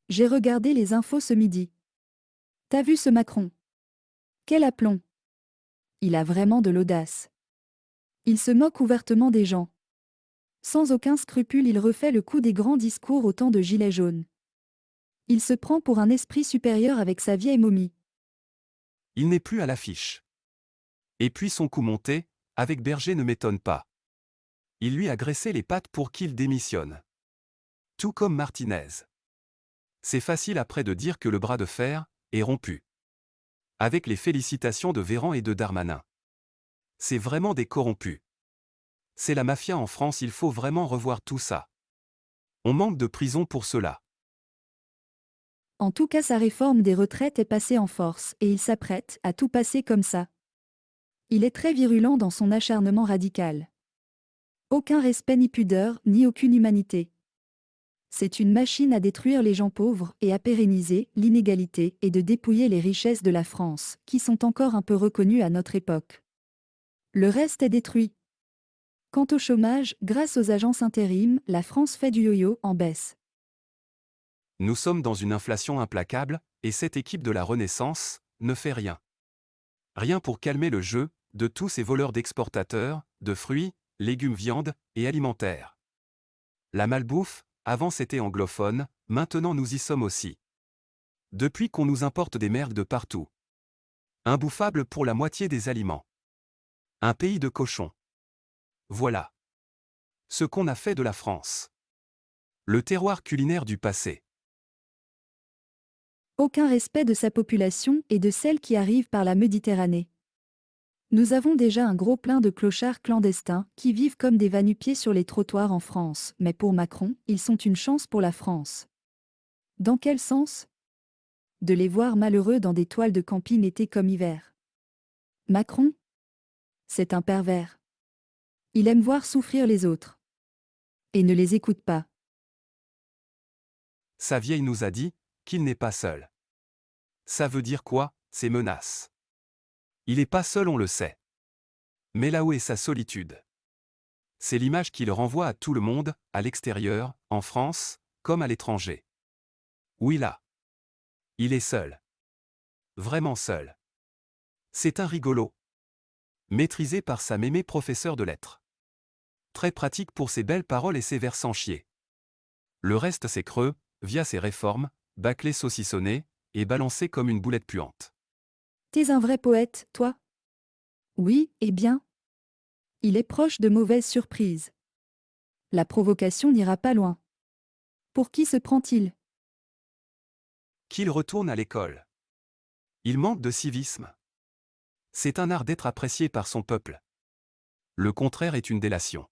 J'ai regardé les infos ce midi. T'as vu ce Macron? Quel aplomb! Il a vraiment de l'audace. Il se moque ouvertement des gens. Sans aucun scrupule, il refait le coup des grands discours au temps de Gilets jaunes. Il se prend pour un esprit supérieur avec sa vieille momie. Il n'est plus à l'affiche. Et puis son coup monté, avec Berger ne m'étonne pas. Il lui a graissé les pattes pour qu'il démissionne. Tout comme Martinez. C'est facile après de dire que le bras de fer est rompu. Avec les félicitations de Véran et de Darmanin. C'est vraiment des corrompus. C'est la mafia en France, il faut vraiment revoir tout ça. On manque de prison pour cela. En tout cas, sa réforme des retraites est passée en force et il s'apprête à tout passer comme ça. Il est très virulent dans son acharnement radical. Aucun respect ni pudeur, ni aucune humanité. C'est une machine à détruire les gens pauvres et à pérenniser l'inégalité et de dépouiller les richesses de la France, qui sont encore un peu reconnues à notre époque. Le reste est détruit. Quant au chômage, grâce aux agences intérim, la France fait du yo-yo en baisse. Nous sommes dans une inflation implacable, et cette équipe de la Renaissance ne fait rien. Rien pour calmer le jeu de tous ces voleurs d'exportateurs, de fruits, légumes, viande et alimentaires. La malbouffe, avant c'était anglophone, maintenant nous y sommes aussi. Depuis qu'on nous importe des merdes de partout. Imbouffables pour la moitié des aliments. Un pays de cochons. Voilà. Ce qu'on a fait de la France. Le terroir culinaire du passé. Aucun respect de sa population et de celles qui arrivent par la Méditerranée. Nous avons déjà un gros plein de clochards clandestins qui vivent comme des va-nu-pieds sur les trottoirs en France, mais pour Macron, ils sont une chance pour la France. Dans quel sens? De les voir malheureux dans des toiles de camping été comme hiver. Macron? C'est un pervers. Il aime voir souffrir les autres. Et ne les écoute pas. Sa vieille nous a dit qu'il n'est pas seul. Ça veut dire quoi, ces menaces? Il n'est pas seul, on le sait. Mais là où est sa solitude? C'est l'image qu'il renvoie à tout le monde, à l'extérieur, en France, comme à l'étranger. Oui là. Il est seul. Vraiment seul. C'est un rigolo. Maîtrisé par sa mémé professeur de lettres. Très pratique pour ses belles paroles et ses vers sans chier. Le reste c'est creux, via ses réformes, bâclé saucissonné, et balancé comme une boulette puante. T'es un vrai poète, toi? Oui, eh bien. Il est proche de mauvaises surprises. La provocation n'ira pas loin. Pour qui se prend-il? Qu'il retourne à l'école. Il manque de civisme. C'est un art d'être apprécié par son peuple. Le contraire est une délation.